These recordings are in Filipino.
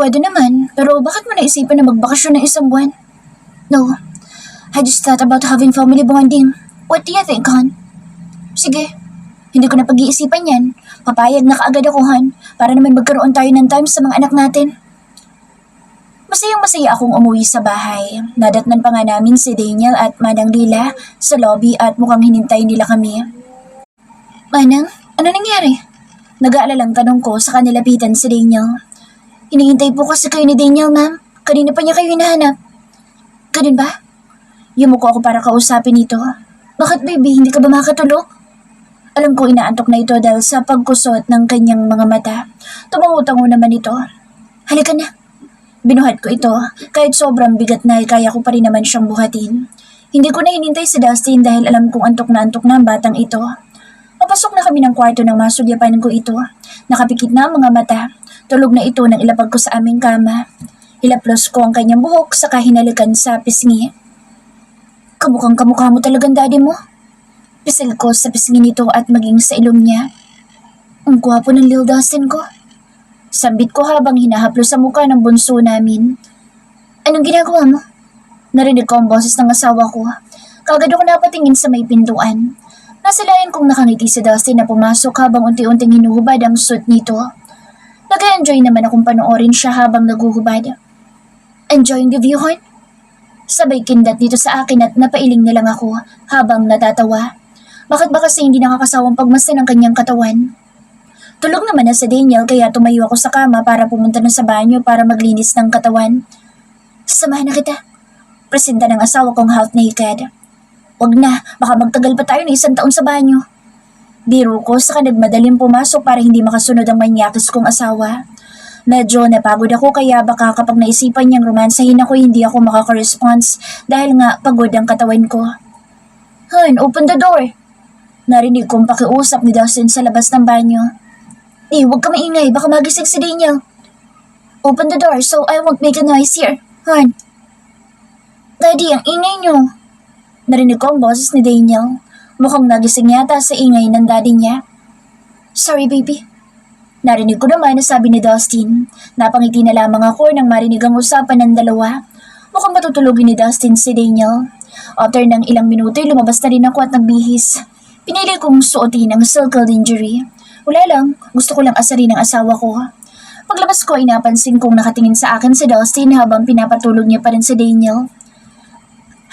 Pwede naman, pero bakit mo naisipan na magbakasyon ng isang buwan? No, I just thought about having family bonding. What do you think, hon? Sige, hindi ko na pag-iisipan yan. Papayag na kaagad ako, hon, para naman magkaroon tayo ng time sa mga anak natin. Masayang-masaya akong umuwi sa bahay. Nadatnan pa nga namin si Daniel at Manang Lila sa lobby at mukhang hinintay nila kami. Manang, ano nangyari? Nag-aalalang tanong ko sa kanilapitan si Daniel. Hinihintay po kasi kayo ni Daniel, ma'am. Kanina pa niya kayo hinahanap. Ganun ba? Yumuko ako para kausapin ito. Bakit baby, hindi ka ba makatulog? Alam ko inaantok na ito dahil sa pagkusot ng kanyang mga mata. Tumango-tango naman ito. Halika na. Binuhat ko ito, kahit sobrang bigat na kaya ko pa rin naman siyang buhatin. Hindi ko na hinintay si Dustin dahil alam kong antok na ang batang ito. Papasok na kami ng kwarto nang masugyapan ko ito. Nakapikit na ang mga mata. Tulog na ito nang ilapag ko sa aming kama. Hilaplos ko ang kanyang buhok sa kahinalikan sa pisngi. Kamukhang kamukha mo talagang daddy mo. Pisil ko sa pisngi nito at maging sa ilong niya. Ang gwapo ng Lil Dustin ko. Sambit ko habang hinahaplos sa mukha ng bunso namin. Anong ginagawa mo? Narinig ko ang boses ng asawa ko. Kagad ako napatingin sa may pintuan. Nasalayan kong nakangiti si Dustin na pumasok habang unti-unting hinuhubad ang suit nito. Nag-enjoy naman akong panoorin siya habang naguhubad. Enjoying the view, hon? Sabay kindat dito sa akin at napailing na lang ako habang natatawa. Bakit ba kasi hindi nakakasawang pagmasdan ng kanyang katawan? Tulog naman na si Daniel kaya tumayo ako sa kama para pumunta na sa banyo para maglinis ng katawan. Samahan na kita. Presenta ng asawa kong half naked. Wag na, baka magtagal pa tayo ng 1 taon sa banyo. Biro ko saka nagmadaling pumasok para hindi makasunod ang manyakis kong asawa. Medyo napagod ako kaya baka kapag naisipan niyang romansahin ako hindi ako makaka-response dahil nga pagod ang katawan ko. Hun, open the door. Narinig kong pakiusap ni Dustin sa labas ng banyo. Huwag ka maingay, baka magising si Daniel. Open the door so I won't make a noise here, hon. Daddy, ang ingay niyo. Narinig ko ang boses ni Daniel. Mukhang nagising yata sa ingay ng daddy niya. Sorry, baby. Narinig ko naman na sabi ni Dustin. Napangiti na lamang ako nang marinig ang usapan ng dalawa. Mukhang matutulogin ni Dustin si Daniel. After ng ilang minuto, lumabas na rin ako at nagbihis. Pinili kong suotin ang circle injury. Wala lang, gusto ko lang asarin ang asawa ko. Paglabas ko ay napansin kong nakatingin sa akin si Dustin habang pinapatulog niya pa rin si Daniel.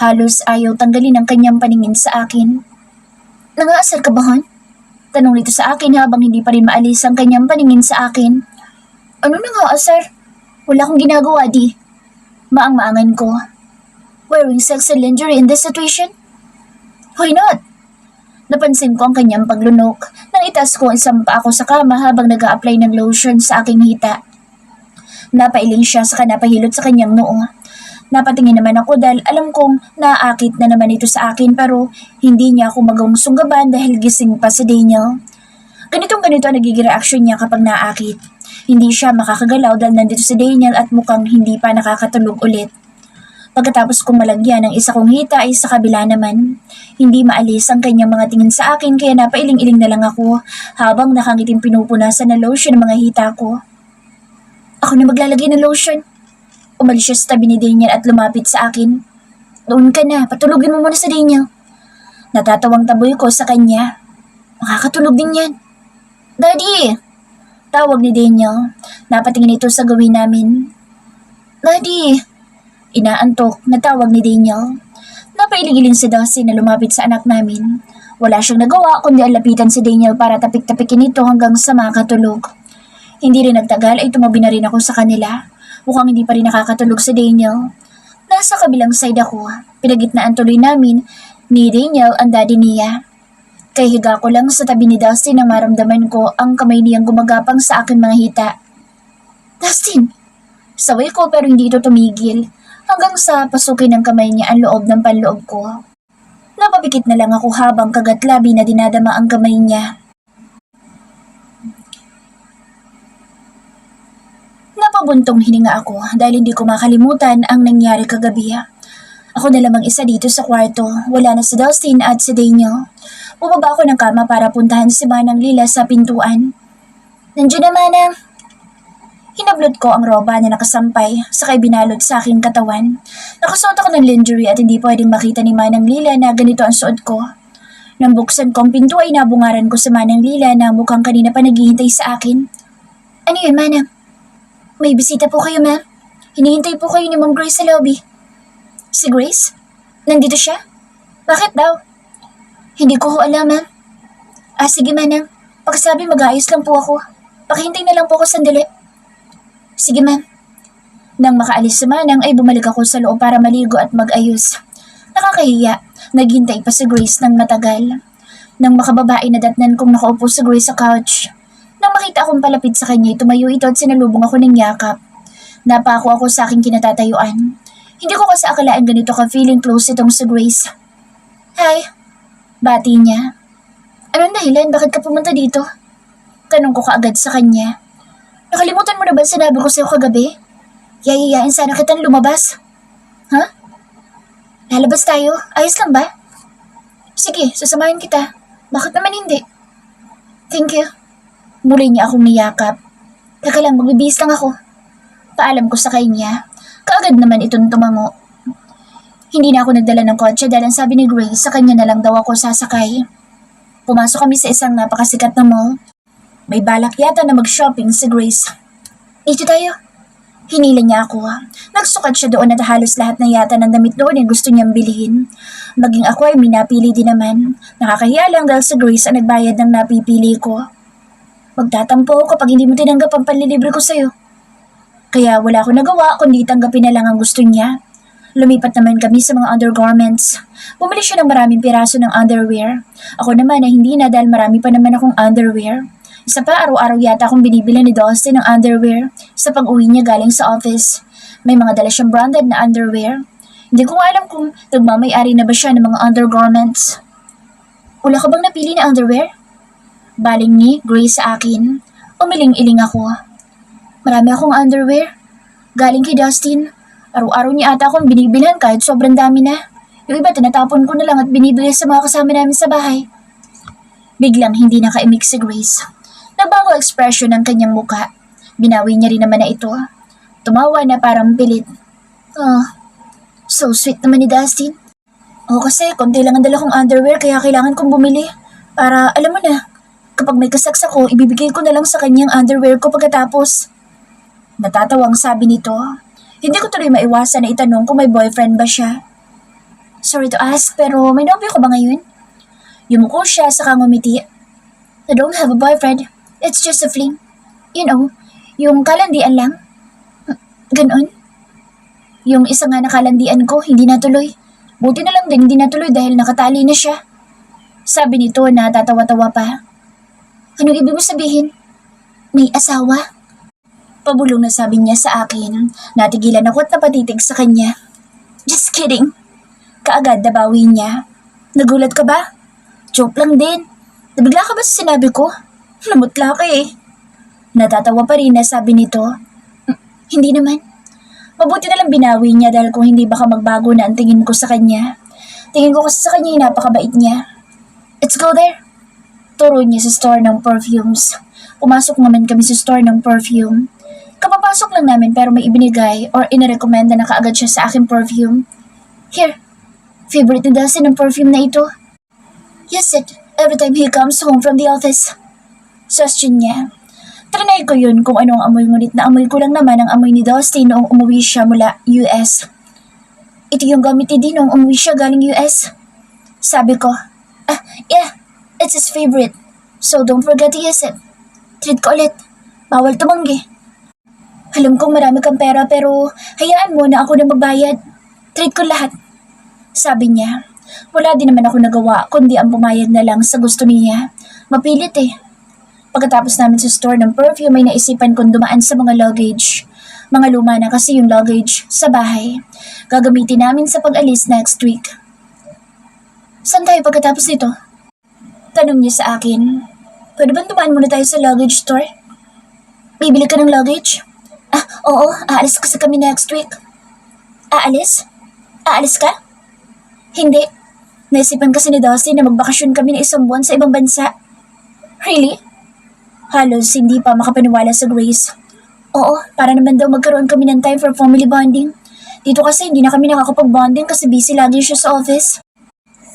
Halos ayaw tanggalin ang kanyang paningin sa akin. Nangaasar ka ba, hon? Tanong nito sa akin habang hindi pa rin maalis ang kanyang paningin sa akin. Ano nangaasar? Wala akong ginagawa, di. Maang-maangan ko. Wearing sexy lingerie in this situation? Why not? Napansin ko ang kanyang paglunok nang itas ko isang pa ako sa kama habang nag-a-apply ng lotion sa aking hita. Napailing siya saka napahilot sa kanyang noo. Napatingin naman ako dahil alam kong naaakit na naman ito sa akin pero hindi niya ako magawang sunggaban dahil gising pa si Daniel. Ganito ang nagiging reaksyon niya kapag naaakit. Hindi siya makakagalaw dahil nandito si Daniel at mukhang hindi pa nakakatulog ulit. Pagkatapos kong malagyan ng isa kong hita ay sa kabila naman. Hindi maalis ang kanyang mga tingin sa akin kaya napailing-iling na lang ako habang nakangiting pinupunasan ng lotion ng mga hita ko. Ako na maglalagay ng lotion. Umalis siya sa tabi ni Daniel at lumapit sa akin. Doon ka na, patulugin mo muna sa Daniel. Natatawang taboy ko sa kanya. Makakatulog din yan. Daddy! Tawag ni Daniel. Napatingin ito sa gawin namin. Daddy! Inaantok na tawag ni Daniel. Napailing-iling si Dustin na lumapit sa anak namin. Wala siyang nagawa kundi alapitan si Daniel para tapik-tapikin ito hanggang sa makatulog. Hindi rin nagtagal ay tumabi na rin ako sa kanila. Mukhang hindi pa rin nakakatulog si Daniel. Nasa kabilang side ako. Pinagitnaan tuloy namin ni Daniel ang daddy niya. Kaya higa ko lang sa tabi ni Dustin nang maramdaman ko ang kamay niyang gumagapang sa akin mga hita. Dustin! Saway ko pero hindi ito tumigil. Hanggang sa pasukin ng kamay niya ang loob ng panloob ko. Napapikit na lang ako habang kagatlabi na dinadama ang kamay niya. Napabuntong hininga ako dahil hindi ko makalimutan ang nangyari kagabi. Ako na lamang isa dito sa kwarto, wala na si Dustin at si Daniel. Bumaba ako ng kama para puntahan si Manang Lila sa pintuan. Nandiyan na, Manang. Hinablot ko ang roba na nakasampay, sakay binalot sa aking katawan. Nakasuot ako ng lingerie at hindi pwedeng makita ni Manang Lila na ganito ang suot ko. Nang buksan ko ang pinto ay nabungaran ko sa Manang Lila na mukhang kanina pa naghihintay sa akin. Ano yun, Manang? May bisita po kayo, ma'am. Hinihintay po kayo ni Ma'am Grace sa lobby. Si Grace? Nandito siya? Bakit daw? Hindi ko ho alam, ma'am. Sige, Manang. Pagkasabi mag-aayos lang po ako. Pakihintay na lang po ako sandali. Sige, ma'am. Nang makaalis si Manang ay bumalik ako sa loob para maligo at mag-ayos. Nakakahiya, naghintay pa si Grace ng matagal. Nang makababae na datnan kong nakaupo si Grace sa couch. Nang makita akong palapit sa kanya, tumayo ito at sinalubong ako ng yakap. Napako ako sa aking kinatatayuan. Hindi ko kasi akalaan ganito ka-feeling close itong si Grace. Hi, bati niya. Anong dahilan? Bakit ka pumunta dito? Tanong ko kaagad sa kanya. Nakalimutan mo na ba sinabi ko sa'yo kagabi? Yayayain sana kitang lumabas. Ha? Lalabas tayo? Ayos lang ba? Sige, sasamahin kita. Bakit naman hindi? Thank you. Muli niya akong niyakap. Teka lang, magbibihis lang ako. Paalam ko sa kanya. Kaagad naman itong tumango. Hindi na ako nagdala ng kotse dahil ang sabi ni Grace sa kanya na lang daw ako sasakay. Pumasok kami sa isang napakasikat na mall. May balak yata na mag-shopping si Grace. Dito tayo. Hinila niya ako. Nagsukat siya doon at halos lahat na yata ng damit doon ay gusto niyang bilhin. Maging ako ay minapili din naman. Nakakahiya lang dahil si Grace ang nagbayad ng napipili ko. Magtatampo ako kapag hindi mo tinanggap ang panlilibre ko sa'yo. Kaya wala akong nagawa kundi tanggapin na lang ang gusto niya. Lumipat naman kami sa mga undergarments. Bumili siya ng maraming piraso ng underwear. Ako naman ay hindi na dahil marami pa naman akong underwear. Isa pa, araw-araw yata akong binibili ni Dustin ng underwear sa pag-uwi niya galing sa office. May mga dala siyang branded na underwear. Hindi ko alam kung nagmamay-ari na ba siya ng mga undergarments. Wala ka bang napili na underwear? Baling ni Grace sa akin. Umiling-iling ako. Marami akong underwear. Galing kay Dustin. Araw-araw niya ata akong binibilan kahit sobrang dami na. Yung iba tinatapon ko na lang at binibili sa mga kasama namin sa bahay. Biglang hindi nakaimik si Grace. Nabago ekspresyon ng kanyang muka. Binawi niya rin naman na ito. Tumawa na parang pilit. Oh, so sweet naman ni Dustin. Kasi konti lang ang dala kong underwear kaya kailangan kong bumili. Para alam mo na, kapag may kasaksa ko, ibibigay ko na lang sa kanyang underwear ko pagkatapos. Natatawang sabi nito. Hindi ko tuloy maiwasan na itanong kung may boyfriend ba siya. Sorry to ask, pero may nobyo ko ba ngayon? Yumuko siya sa ngumiti. I don't have a boyfriend. It's just a fling. You know, yung kalandian lang. Ganon. Yung isa nga na kalandian ko, hindi natuloy. Buti na lang din hindi natuloy dahil nakatali na siya. Sabi nito na tatawa-tawa pa. Anong ibig mo sabihin? May asawa? Pabulong na sabi niya sa akin. Natigilan ako at napatitig sa kanya. Just kidding. Kaagad nabawi niya. Nagulat ka ba? Joke lang din. Nabigla ka ba sa sinabi ko? Namutla ka eh. Natatawa pa rin na sabi nito. Hindi naman. Mabuti na lang binawi niya dahil kung hindi baka magbago na ang tingin ko sa kanya. Tingin ko kasi sa kanya yung napakabait niya. Let's go there. Turo niya sa store ng perfumes. Pumasok naman kami sa store ng perfume. Kapapasok lang namin pero may ibinigay or inirekomenda na kaagad siya sa aking perfume. Here, favorite ni Dustin ng perfume na ito. Yes, it. Every time he comes home from the office. Suggestion niya. Trinay ko yun kung anong amoy ngunit na amoy ko lang naman ang amoy ni Dustin noong umuwi siya mula US. Ito yung gamit ni Dean noong umuwi siya galing US. Sabi ko, yeah, it's his favorite. So don't forget to use it. Treat ko ulit. Bawal tumanggi. Alam kong marami kang pera pero hayaan mo na ako na magbayad. Treat ko lahat. Sabi niya. Wala din naman ako nagawa kundi ang pumayag na lang sa gusto niya. Mapilit eh. Pagkatapos namin sa store ng perfume ay naisipan kong dumaan sa mga luggage. Mga luma na kasi yung luggage sa bahay. Gagamitin namin sa pag-alis next week. Saan tayo pagkatapos nito? Tanong niya sa akin. Pwede bang dumaan muna tayo sa luggage store? Bibili ka ng luggage? Oo, aalis kasi kami next week. Aalis? Aalis ka? Hindi. Naisipan kasi ni Dustin na magbakasyon kami na isang buwan sa ibang bansa. Really? Halos hindi pa makapaniwala sa Grace. Oo, para naman daw magkaroon kami ng time for family bonding. Dito kasi hindi na kami nakakapag-bonding kasi busy lagi siya sa office.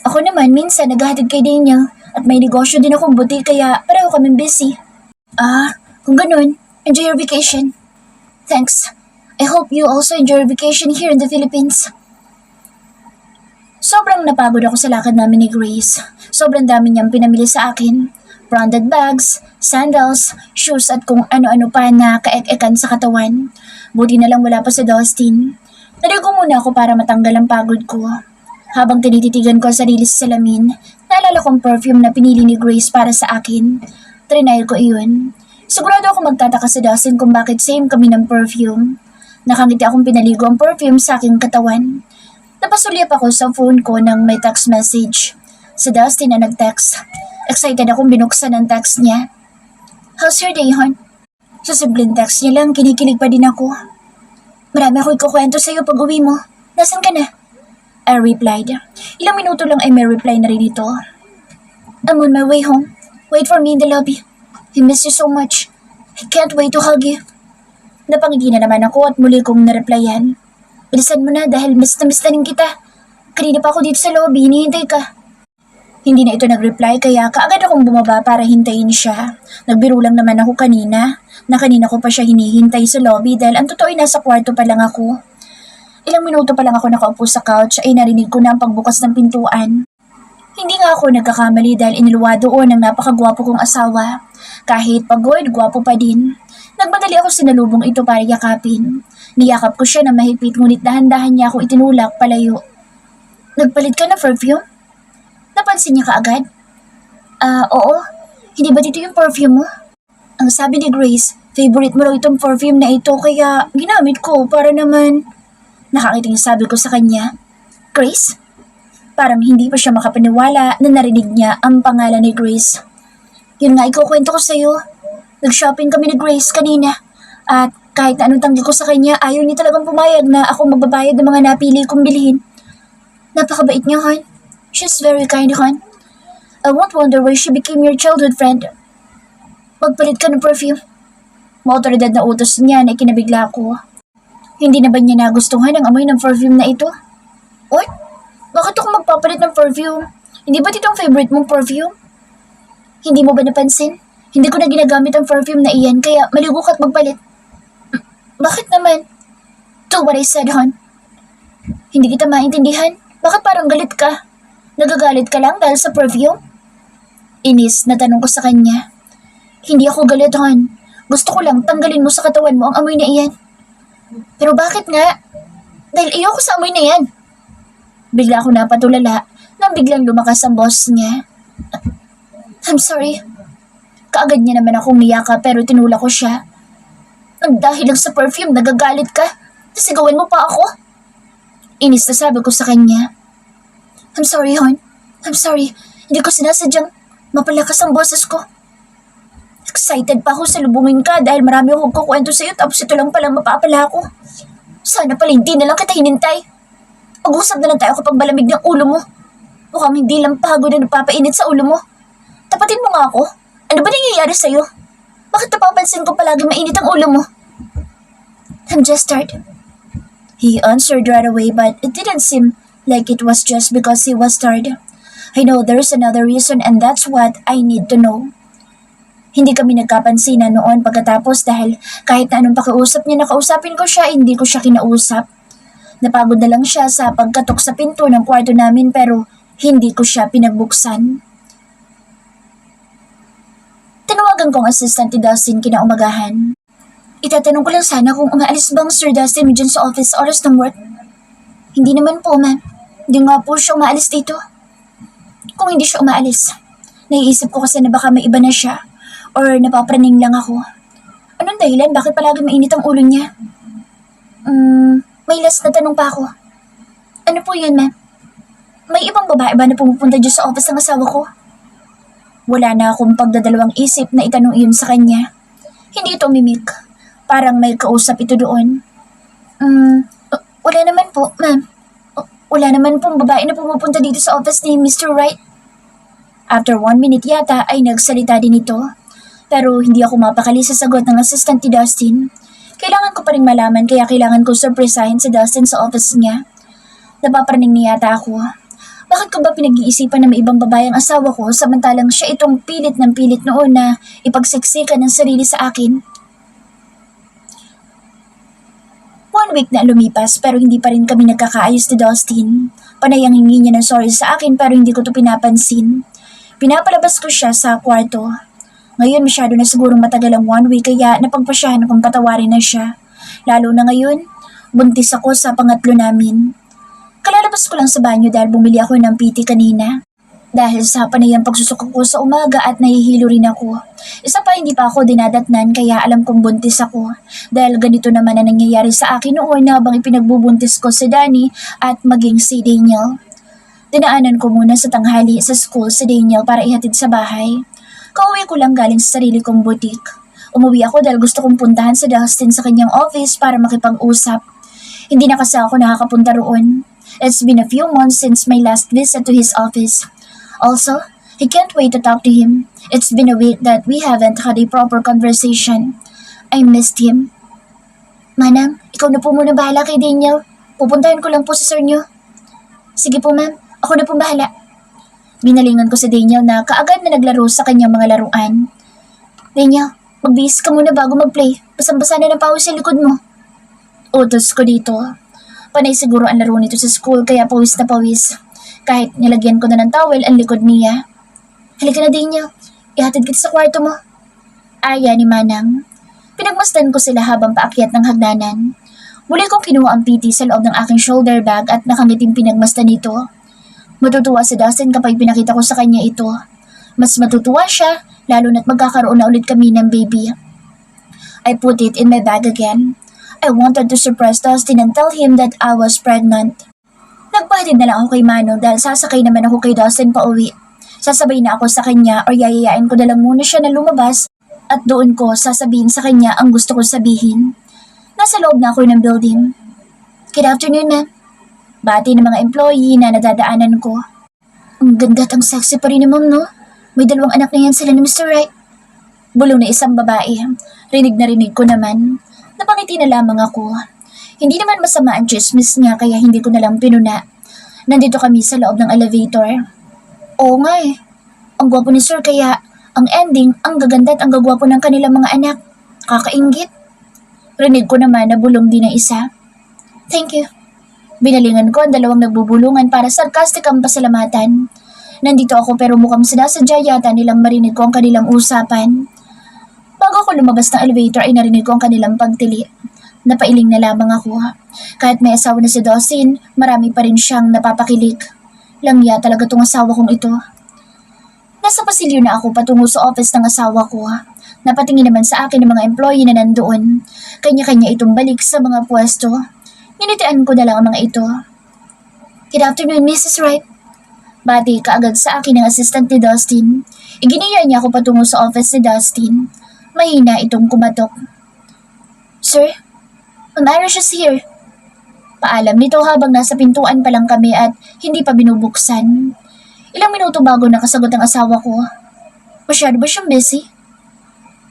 Ako naman, minsan naghahatid kay Daniel at may negosyo din akong buti kaya pareho kaming busy. Ah, kung ganun, enjoy your vacation. Thanks. I hope you also enjoy your vacation here in the Philippines. Sobrang napagod ako sa lakad namin ni Grace. Sobrang dami niyang pinamili sa akin. Branded bags, sandals, shoes at kung ano-ano pa na kaek-ekan sa katawan. Buti na lang wala pa si Dustin. Naligo muna ako para matanggal ang pagod ko. Habang tinititigan ko ang sarili sa salamin, naalala kong perfume na pinili ni Grace para sa akin. Trinay ko iyon. Sigurado ako magtataka si Dustin kung bakit same kami ng perfume. Nakangiti akong pinaligo ang perfume sa aking katawan. Napasulyap ako sa phone ko nang may text message. Si Dustin na nag-text. Excited akong binuksan ang text niya. How's your day, hon? Sa simpleng text niya lang, kinikilig pa din ako. Marami ako ikukwento sa'yo pag uwi mo. Nasaan ka na? I replied. Ilang minuto lang ay may reply na rin ito. I'm on my way home. Wait for me in the lobby. I miss you so much. I can't wait to hug you. Napangiti na naman ako at muli kong nareplyan. Bilisan mo na dahil miss na rin kita. Kanina pa ako dito sa lobby, hinihintay ka. Hindi na ito nag-reply kaya kaagad akong bumaba para hintayin siya. Nagbiro lang naman ako kanina, na kanina ko pa siya hinihintay sa lobby dahil ang totoo ay nasa kwarto pa lang ako. Ilang minuto pa lang ako nakaupo sa couch ay narinig ko na ang pagbukas ng pintuan. Hindi nga ako nagkakamali dahil iniluwa doon ang napakagwapo kong asawa. Kahit pagod, gwapo pa din. Nagmadali ako sinalubong ito para yakapin. Niyakap ko siya na mahigpit ngunit dahan-dahan niya ako itinulak palayo. Nagpalit ka ng perfume? Napansin niya kaagad? Oo. Hindi ba dito yung perfume mo? Ang sabi ni Grace, favorite mo raw itong perfume na ito kaya ginamit ko para naman... Nakakiting sabi ko sa kanya. Grace? Parang hindi pa siya makapaniwala na narinig niya ang pangalan ni Grace. Yun nga ikukwento ko sa'yo. Nag-shopping kami ni Grace kanina. At kahit na anong tanggi ko sa kanya, ayaw niya talagang pumayag na ako magbabayad ng mga napili kong bilhin. Napakabait niya, hon. She's very kind, hon. I won't wonder why she became your childhood friend. Magpalit ka ng perfume. Maotoridad na utos niya na ikinabigla ko. Hindi na ba niya nagustuhan ang amoy ng perfume na ito? What? Bakit ako magpapalit ng perfume? Hindi ba ito ang favorite mong perfume? Hindi mo ba napansin? Hindi ko na ginagamit ang perfume na iyan kaya maligo ka at magpalit. Bakit naman? Do what I said, hon. Hindi kita maintindihan. Bakit parang galit ka? Nagagalit ka lang dahil sa perfume? Inis na tanong ko sa kanya. Hindi ako galit, hon. Gusto ko lang tanggalin mo sa katawan mo ang amoy na iyan. Pero bakit nga? Dahil ayoko sa amoy na yan. Bigla ako napatulala nang biglang lumakas ang boss niya. I'm sorry. Kaagad niya naman akong miyaka pero tinula ko siya. Ang dahil lang sa perfume, nagagalit ka. Nasigawan mo pa ako. Inis na sabi ko sa kanya. I'm sorry, hon. I'm sorry. Hindi ko sinasadyang mapalakas ang boses ko. Excited pa ako sa lubungin ka dahil marami akong kukwento sa'yo tapos ito lang palang mapapala ako. Sana pala hindi na lang kita hinintay. Pag-usap na lang tayo kapag malamig ng ulo mo. Mukhang hindi lang pagod na napapainit sa ulo mo. Tapatin mo nga ako. Ano ba nangyayari sa'yo? Bakit napapansin ko palagi mainit ang ulo mo? I'm just tired. He answered right away but it didn't seem like it was just because he was tired. I know there's another reason and that's what I need to know. Hindi kami nagkapansinan noon pagkatapos dahil kahit na anong pakiusap niya nakausapin ko siya, hindi ko siya kinausap. Napagod na lang siya sa pagkatok sa pinto ng kwarto namin pero hindi ko siya pinagbuksan. Tinawagan kong assistant ni Dustin kinaumagahan. Itatanong ko lang sana kung umaalis bang Sir Dustin mo dyan sa office oras ng work? Hindi naman po, ma'am. Hindi nga po siya umaalis dito. Kung hindi siya umaalis, naiisip ko kasi na baka may iba na siya or napapraning lang ako. Anong dahilan? Bakit palagi mainit ang ulo niya? May last na tanong pa ako. Ano po yun, ma'am? May ibang babae ba na pumupunta dyan sa office ng asawa ko? Wala na akong pagdadalawang isip na itanong iyon sa kanya. Hindi ito mimik. Parang may kausap ito doon. Wala naman po, ma'am. Wala naman pong babae na pumupunta dito sa office ni Mr. Wright. After 1 minute yata ay nagsalita din ito. Pero hindi ako mapakali sa sagot ng assistant ni Dustin. Kailangan ko pa rin malaman kaya kailangan ko surprisahin si Dustin sa office niya. Napapraning niya yata ako. Bakit ko ba pinag-iisipan na may ibang babae ang asawa ko samantalang siya itong pilit ng pilit noon na ipagsiksikan ng sarili sa akin? 1 week na lumipas pero hindi pa rin kami nagkakaayos ni Dustin. Panay ang hingi niya ng sorry sa akin pero hindi ko to pinapansin. Pinapalabas ko siya sa kwarto. Ngayon masyado na sigurong matagal ang 1 week kaya napagpasyahan akong patawarin na siya. Lalo na ngayon, buntis ako sa pangatlo namin. Kalalabas ko lang sa banyo dahil bumili ako ng PT kanina. Dahil sa panayang pagsusok ko sa umaga at nahihilo rin ako. Isa pa hindi pa ako dinadatnan kaya alam kong buntis ako. Dahil ganito naman ang nangyayari sa akin noon habang ipinagbubuntis ko si Danny at maging si Daniel. Dinaanan ko muna sa tanghali sa school si Daniel para ihatid sa bahay. Kauwi ko lang galing sa sarili kong butik. Umuwi ako dahil gusto kong puntahan si Dustin sa kanyang office para makipag-usap. Hindi na kasi ako nakakapunta roon. It's been a few months since my last visit to his office. Also, I can't wait to talk to him. It's been a week that we haven't had a proper conversation. I missed him. Manang, ikaw na po muna bahala kay Daniel. Pupuntahan ko lang po si sir niyo. Sige po ma'am, ako na po bahala. Binalingan ko si Daniel na kaagad na naglaro sa kanyang mga laruan. Daniel, magbihis ka muna bago mag-play. Basang-basa na ng pawis sa likod mo. Utos ko dito. Panay siguro ang laro nito sa school kaya pawis na pawis. Kahit nilagyan ko na ng towel ang likod niya. Halika na Daniel, ihatid kita sa kwarto mo. Aya ni Manang. Pinagmasdan ko sila habang paakyat ng hagdanan. Muli kong kinuha ang PT sa loob ng aking shoulder bag at nakangiting pinagmasdan nito. Matutuwa si Dustin kapag pinakita ko sa kanya ito. Mas matutuwa siya, lalo na't magkakaroon na ulit kami ng baby. I put it in my bag again. I wanted to surprise Dustin and tell him that I was pregnant. Nagpahatid na lang ako kay Manong dahil sasakay naman ako kay Dustin pa uwi. Sasabay na ako sa kanya or yayayain ko na lang muna siya na lumabas at doon ko sasabihin sa kanya ang gusto ko sabihin. Nasa loob na ako ng building. Good afternoon, ma'am. Bati ng mga employee na nadadaanan ko. Ang ganda at ang sexy pa rin ni ma'am, no? May 2 anak na yan sila ni Mr. Wright. Bulong na isang babae. Rinig na rinig ko naman. Napangiti na lamang ako. Hindi naman masama ang chismis niya kaya hindi ko na lang pinuna. Nandito kami sa loob ng elevator. Oo nga eh. Ang gwapo ni sir kaya ang ending, ang gaganda at ang gagwapo ng kanilang mga anak. Kakaingit. Rinig ko naman na bulong din ng isa. Thank you. Binalingan ko ang 2 nagbubulungan para sarkastik ang pasalamatan. Nandito ako pero mukhang sinasadya yata nilang marinig ko ang kanilang usapan. Bago ako lumabas ng elevator ay narinig ko ang kanilang pagtili. Napailing na lamang ako. Kahit may asawa na si Dustin, marami pa rin siyang napapakilig. Langya talaga tong asawa kong ito. Nasa pasilyo na ako patungo sa office ng asawa ko. Napatingin naman sa akin ng mga employee na nandoon. Kanya-kanya itong balik sa mga pwesto. Ninitian ko na lang ang mga ito. Good afternoon, Mrs. Wright. Bati kaagad sa akin ng assistant ni Dustin. Iginiya niya ako patungo sa office ni Dustin. Mahina itong kumatok. Sir, Ma'am Irish is here. Paalam nito habang nasa pintuan pa lang kami at hindi pa binubuksan. Ilang minuto bago nakasagot ang asawa ko. Masyado ba siyang busy?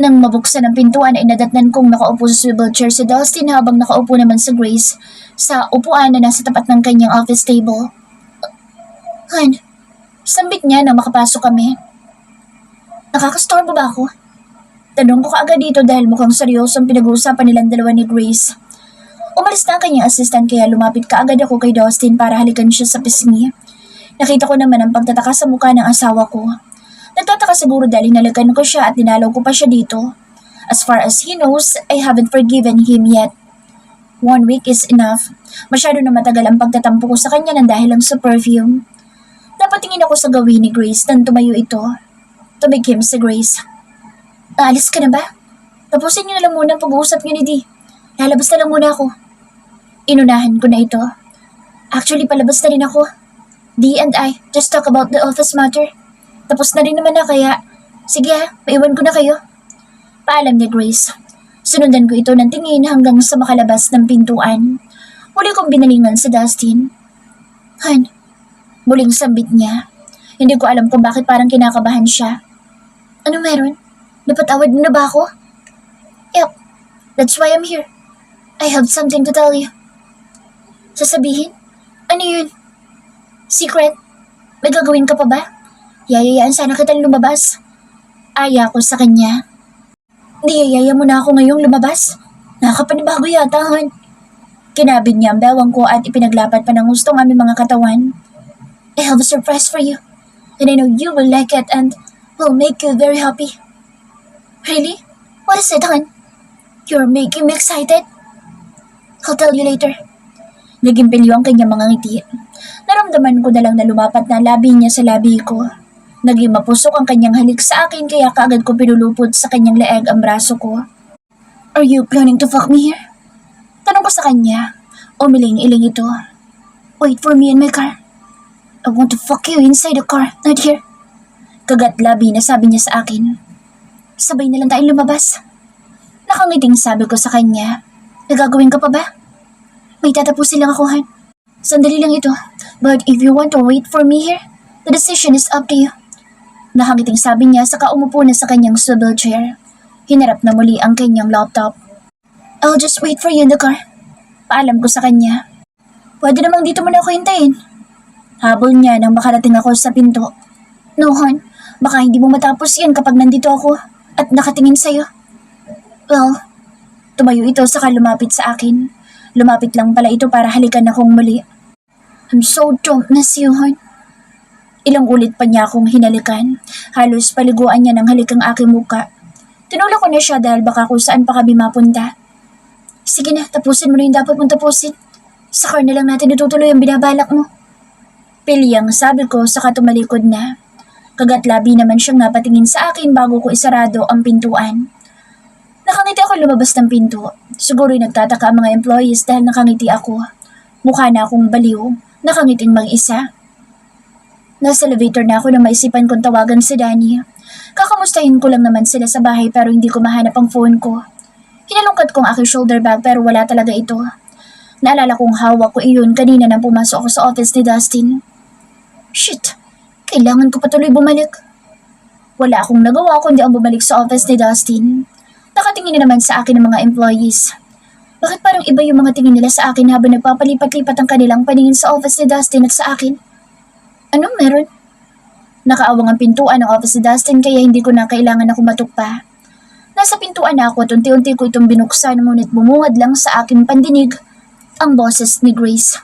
Nang mabuksan ang pintuan ay nadatnan kong nakaupo sa swivel chair si Dustin habang nakaupo naman si Grace sa upuan na nasa tapat ng kanyang office table. Han, sambit niya nang makapasok kami. Nakakastorbo ba ako? Tanong ko kaagad dito dahil mukhang seryosong pinag-uusapan nilang dalawa ni Grace. Umalis na ang kanyang assistant kaya lumapit kaagad ako kay Dustin para halikan siya sa pisngi. Nakita ko naman ang pagtataka sa mukha ng asawa ko. Nagtataka siguro dahil hinalikan ko siya at dinalaw ko pa siya dito. As far as he knows, I haven't forgiven him yet. 1 week is enough. Masyado na matagal ang pagtatampo ko sa kanya ng dahil lang sa perfume. Napatingin ako sa gawin ni Grace nang tumayo ito. Tumigim si Grace. Aalis ka na ba? Tapusin niyo na lang muna ang pag-uusap niyo ni Dee. Lalabas na lang muna ako. Inunahan ko na ito. Actually, palabas na rin ako. Dee and I just talk about the office matter. Tapos na rin naman na kaya, sige ha, maiwan ko na kayo. Paalam ni Grace. Sunundan ko ito ng tingin hanggang sa makalabas ng pintuan. Muli kong binalingan si Dustin. Han, muling sambit niya. Hindi ko alam kung bakit parang kinakabahan siya. Ano meron? Napatawad mo na ba ako? Yep, that's why I'm here. I have something to tell you. Sasabihin? Ano yun? Secret? May gagawin ka pa ba? Yayayaan sana kitang lumabas. Aya ko sa kanya. Niyayaya mo na ako ngayong lumabas? Nakakapanibago yata, hon. Kinabig niya ang bewang ko at ipinaglapat pa ng gusto ng aming mga katawan. I have a surprise for you. And I know you will like it and will make you very happy. Really? What is it, hon? You're making me excited. I'll tell you later. Nagimpilyo ang kanyang mga ngiti. Naramdaman ko na lang na lumapat na labi niya sa labi ko. Naging mapusok ang kanyang halik sa akin kaya kaagad ko pinulupod sa kanyang leeg ang braso ko. Are you planning to fuck me here? Tanong ko sa kanya. Umiling-iling ito. Wait for me in my car. I want to fuck you inside the car, not here. Kagat labi na sabi niya sa akin. Sabay na lang tayong lumabas. Nakangiting sabi ko sa kanya. Nagagawin ka pa ba? May tatapusin lang ako, Han. Sandali lang ito. But if you want to wait for me here, the decision is up to you. Nakangiting sabi niya saka umupo na sa kanyang swivel chair. Hinarap na muli ang kanyang laptop. I'll just wait for you in the car. Paalam ko sa kanya. Pwede namang dito muna ako hintayin. Habol niya nang makarating ako sa pinto. No, hon. Baka hindi mo matapos yan kapag nandito ako at nakatingin sa'yo. Well, tumayo ito saka lumapit sa akin. Lumapit lang pala ito para halikan akong muli. I'm so don't miss you, hon. Ilang ulit pa niya akong hinalikan. Halos paliguan niya ng halikang aking muka. Tinulak ko na siya dahil baka kung saan pa kami mapunta. Sige na, tapusin mo na yung dapat mong tapusin. Sa car na lang natin itutuloy ang binabalak mo. Pilyang sabi ko saka tumalikod na. Kagatlabi naman siyang napatingin sa akin bago ko isarado ang pintuan. Nakangiti ako lumabas ng pinto. Siguro'y nagtataka ang mga employees dahil nakangiti ako. Mukha na akong baliw, nakangiting mag-isa. Nasa elevator na ako nang maisipan kong tawagan si Danny. Kakamustahin ko lang naman sila sa bahay pero hindi ko mahanap ang phone ko. Hinalungkat kong aking shoulder bag pero wala talaga ito. Naalala kong hawak ko iyon kanina nang pumasok ako sa office ni Dustin. Shit, kailangan ko patuloy bumalik. Wala akong nagawa kundi ang bumalik sa office ni Dustin. Nakatingin na naman sa akin ng mga employees. Bakit parang iba yung mga tingin nila sa akin habang nagpapalipat-lipat ang kanilang paningin sa office ni Dustin at sa akin? Anong meron? Nakaawang ang pintuan ng office ni Dustin kaya hindi ko na kailangan na kumatok pa. Nasa pintuan na ako at unti-unti ko itong binuksan ngunit bumungad lang sa aking pandinig ang boses ni Grace.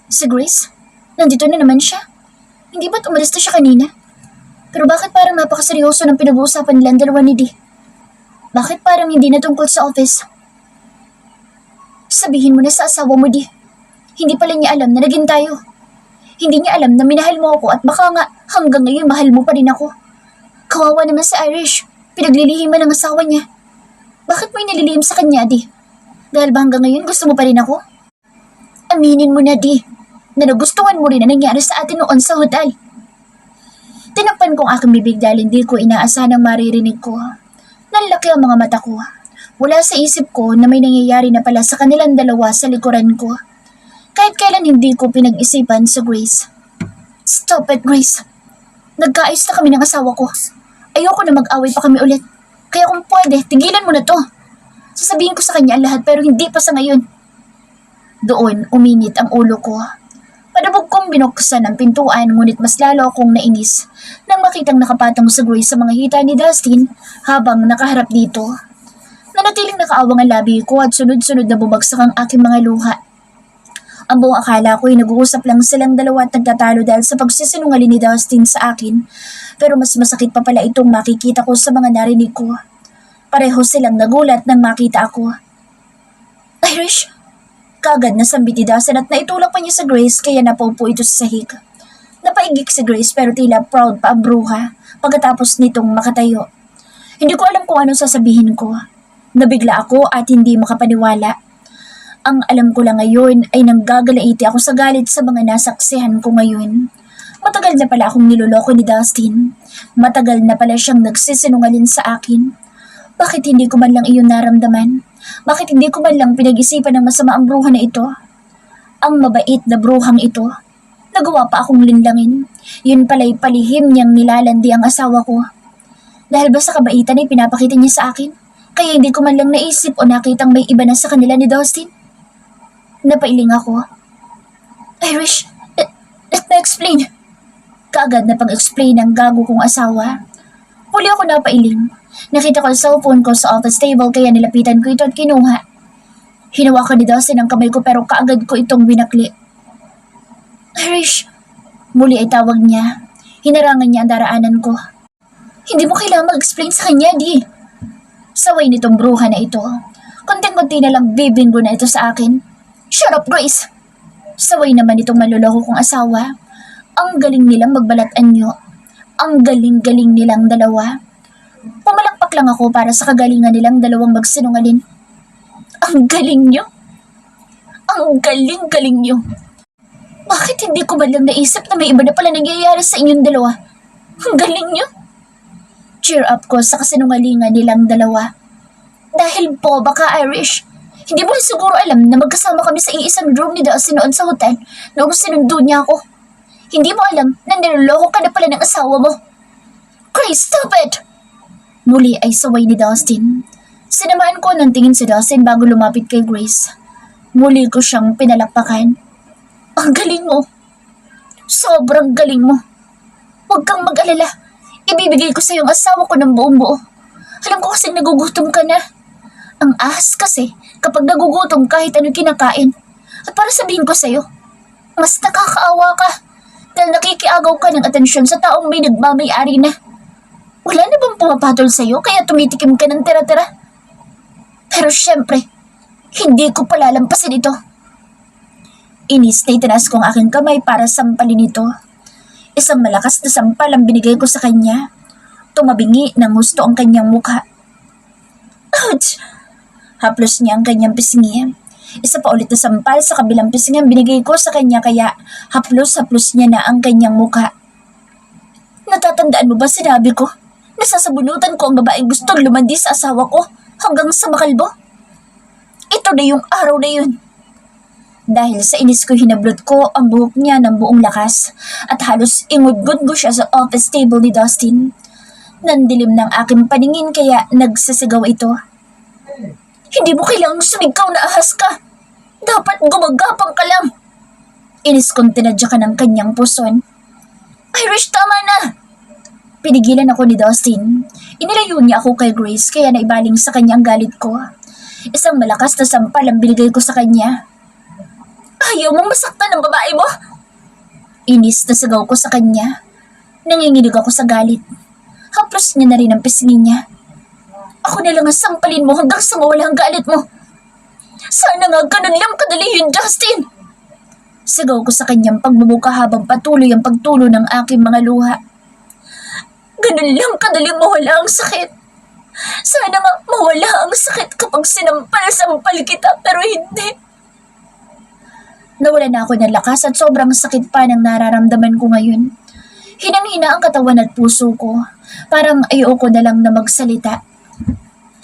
Si Grace? Nandito na naman siya. Hindi ba't umalis na siya kanina? Pero bakit parang napakaseryoso ng pinag-uusapan nilang dalawa ni Dee? Bakit parang hindi na tungkol sa office? Sabihin mo na sa asawa mo, Dee. Hindi pala niya alam na naging tayo. Hindi niya alam na minahal mo ako at baka nga hanggang ngayon mahal mo pa rin ako. Kawawa naman sa Irish. Pinaglilihiman ng asawa niya. Bakit mo inililihim sa kanya, Di? Dahil ba hanggang ngayon gusto mo pa rin ako? Aminin mo na, Di, na nagustuhan mo rin na nangyari sa atin noon sa hotel. Tinakpan kong aking bibig dahil hindi ko inaasahan ang maririnig ko. Nanlaki ang mga mata ko. Wala sa isip ko na may nangyayari na pala sa kanilang dalawa sa likuran ko. Kahit kailan hindi ko pinag-isipan sa Grace. Stop it, Grace. Nagkaayos na kami ng asawa ko. Ayoko na mag-away pa kami ulit. Kaya kung pwede, tigilan mo na to. Sasabihin ko sa kanya ang lahat pero hindi pa sa ngayon. Doon, uminit ang ulo ko. Padabog kong binuksan ang pintuan ngunit mas lalo akong nainis nang makitang nakapatong sa Grace sa mga hita ni Dustin habang nakaharap dito. Nanatiling nakaawang ang labi ko at sunod-sunod na bumagsak ang aking mga luha. Ang buong akala ko ay nag-uusap lang silang dalawa at nagtatalo dahil sa pagsisinungaling ni Dustin sa akin. Pero mas masakit pa pala itong makikita ko sa mga narinig ko. Pareho silang nagulat nang makita ako. Irish! Kaagad na sambit ni Dustin at naitulak pa niya sa Grace kaya napaupo ito sa sahig. Napaigik si Grace pero tila proud pa ang bruha pagkatapos nitong makatayo. Hindi ko alam kung anong sasabihin ko. Nabigla ako at hindi makapaniwala. Ang alam ko lang ngayon ay nanggagalaiti ako sa galit sa mga nasaksihan ko ngayon. Matagal na pala akong niloloko ni Dustin. Matagal na pala siyang nagsisinungaling sa akin. Bakit hindi ko man lang iyon naramdaman? Bakit hindi ko man lang pinag-isipan ng masama ang bruha na ito? Ang mabait na bruhang ito. Nagawa pa akong linlangin. Yun pala'y palihim niyang nilalandi ang asawa ko. Dahil ba sa kabaitan ay pinapakita niya sa akin? Kaya hindi ko man lang naisip o nakitang may iba na sa kanila ni Dustin. Napailing ako. Irish, let me explain. Kaagad na pang-explain ng gago kong asawa. Huli ako napailing. Nakita ko sa cellphone ko sa office table kaya nilapitan ko ito at kinuha. Hinawakan ni Dustin ang kamay ko pero kaagad ko itong binakli. Irish, muli ay tawag niya. Hinarangan niya ang daraanan ko. Hindi mo kailangan mag-explain sa kanya, di. Saway nitong bruha na ito. Konting-konti na lang bibinggo na ito sa akin. Shut up, Grace! Saway naman itong maluloko kong asawa. Ang galing nilang magbalat anyo. Ang galing-galing nilang dalawa. Pumalakpak lang ako para sa kagalingan nilang dalawang magsinungaling. Ang galing nyo? Ang galing-galing nyo. Bakit hindi ko ba lang naisip na may iba na pala nangyayari sa inyong dalawa? Ang galing nyo. Cheer up ko sa kasinungalingan nilang dalawa. Dahil po baka Irish, hindi mo rin siguro alam na magkasama kami sa iisang room ni Dustin noon sa hotel noong sinundo niya ako. Hindi mo alam na niloloko ka na pala ng asawa mo. Grace, stop it! Muli ay saway ni Dustin. Sinamaan ko ng tingin si Dustin bago lumapit kay Grace. Muli ko siyang pinalakpakan. Ang galing mo. Sobrang galing mo. Huwag kang mag-alala. Ibibigay ko sa iyong asawa ko ng buong buo. Alam ko kasing nagugutom ka na. Ang ahas kasi kapag nagugutom kahit anong kinakain. At para sabihin ko sa iyo, mas nakakaawa ka dahil nakikiagaw ka ng atensyon sa taong may nagmamay-ari na. Wala na bang pumapatol sa iyo kaya tumitikim ka ng tira-tira? Pero syempre, hindi ko palalampasin ito. Inis na itanas ko ang aking kamay para sampalin ito. Isang malakas na sampal ang binigay ko sa kanya. Tumabingi ng gusto ang kanyang mukha. Ouch! Haplos niya ang kanyang pisngi. Isa pa ulit na sampal sa kabilang pisngi ang binigay ko sa kanya kaya haplos-haplos niya na ang kanyang mukha. Natatandaan mo ba sinabi ko? Nasasabunutan ko ang babaeng gustong lumandi sa asawa ko hanggang sa makalbo? Ito na yung araw na yun. Dahil sa inis ko hinablot ko ang buhok niya ng buong lakas at halos ingudgod ko siya sa office table ni Dustin. Nandilim ng aking paningin kaya nagsasigaw ito. Hindi mo kailangang sumigaw na ahas ka. Dapat gumagapang ka lang. Inis kong tinadyakan ng kanyang puson. Irish, tama na! Pinigilan ako ni Dustin. Inilayo niya ako kay Grace kaya naibaling sa kanya ang galit ko. Isang malakas na sampal ang binigay ko sa kanya. Ayaw mong masaktan ng babae mo? Inis na sigaw ko sa kanya. Nanginginig ako sa galit. Haplos niya na rin ang pisngi niya. Ako na lang ang sampalin mo hanggang sa mawala ang galit mo. Sana nga ganun lang kadali yun, Dustin! Sigaw ko sa kanyang pagbubuka habang patuloy ang pagtulo ng aking mga luha. Ganun lang kadali mawala ang sakit. Sana nga mawala ang sakit kapag sinampal-sampal kita pero hindi. Nawala na ako ng lakas at sobrang sakit pa ng nararamdaman ko ngayon. Hinang-hina ang katawan at puso ko. Parang ayoko na lang na magsalita.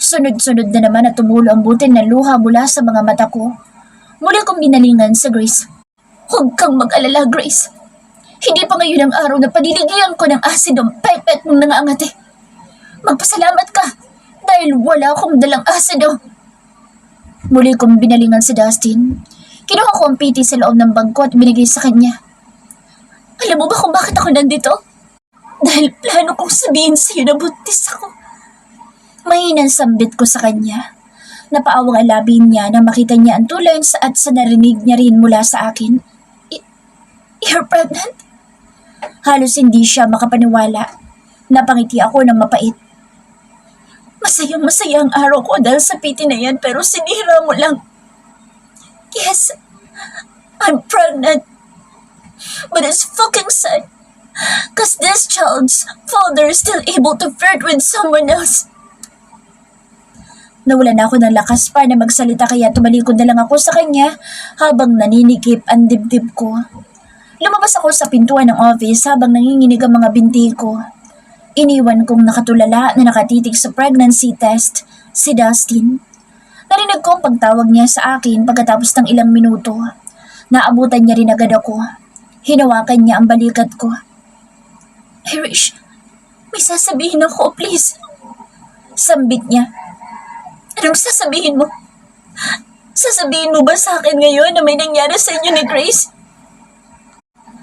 Sunod-sunod na naman at tumulo ang butil na luha mula sa mga mata ko. Muli kong binalingan sa Grace. Huwag kang mag-alala, Grace. Hindi pa ngayon ang araw na paniligayan ko ng asid ang pepet mong nangangati. Magpasalamat ka dahil wala akong dalang asido. Muli kong binalingan si Dustin. Kinuha ko ang piti sa loob ng bag ko at binigay sa kanya. Alam mo ba kung bakit ako nandito? Dahil plano kong sabihin sa iyo na buntis ako. Mahinang sambit ko sa kanya. Napaawang ang labi niya nang makita niya ang tulay at sa narinig niya rin mula sa akin. You're pregnant? Halos hindi siya makapaniwala. Napangiti ako ng mapait. Masayang-masaya ang araw ko dahil sa piti na yan pero sinira mo lang. Yes, I'm pregnant. But it's fucking sad. Cause this child's father is still able to flirt with someone else. Nawala na ako ng lakas pa na magsalita kaya tumalikod na lang ako sa kanya habang naninikip ang dibdib ko. Lumabas ako sa pintuan ng office habang nanginginig ang mga binti ko. Iniwan kong nakatulala na nakatitig sa pregnancy test si Dustin. Narinig ko ang pagtawag niya sa akin pagkatapos ng ilang minuto. Naabutan niya rin agad ako. Hinawakan niya ang balikat ko. Irish, may sasabihin ako, please. Sambit niya. Anong sasabihin mo? Sasabihin mo ba sa akin ngayon na may nangyari sa inyo ni Grace?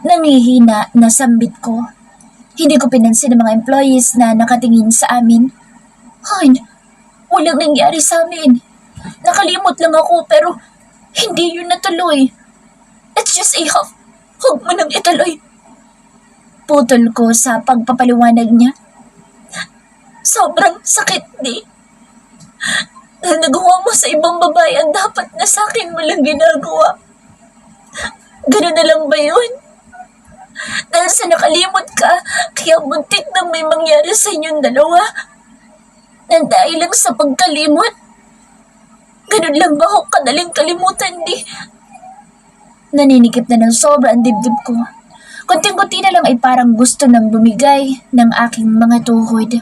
Nangihina na sambit ko. Hindi ko pinansin ang mga employees na nakatingin sa amin. Han, walang nangyari sa amin. Nakalimot lang ako pero hindi yun natuloy. It's just a half. Huwag mo nang ituloy. Putol ko sa pagpapaliwanag niya. Sobrang sakit di. Na nagawa mo sa ibang babae ang dapat na sa akin mo lang ginagawa. Ganun na lang ba yun? Dahil sa nakalimot ka, kaya muntik nang may mangyari sa inyong dalawa. Nang dahil lang sa pagkalimot. Ganun lang ba ako kadaling kalimutan di? Naninikip na ng sobra ang dibdib ko. Kunting-kunti na lang ay parang gusto nang bumigay ng aking mga tuhod.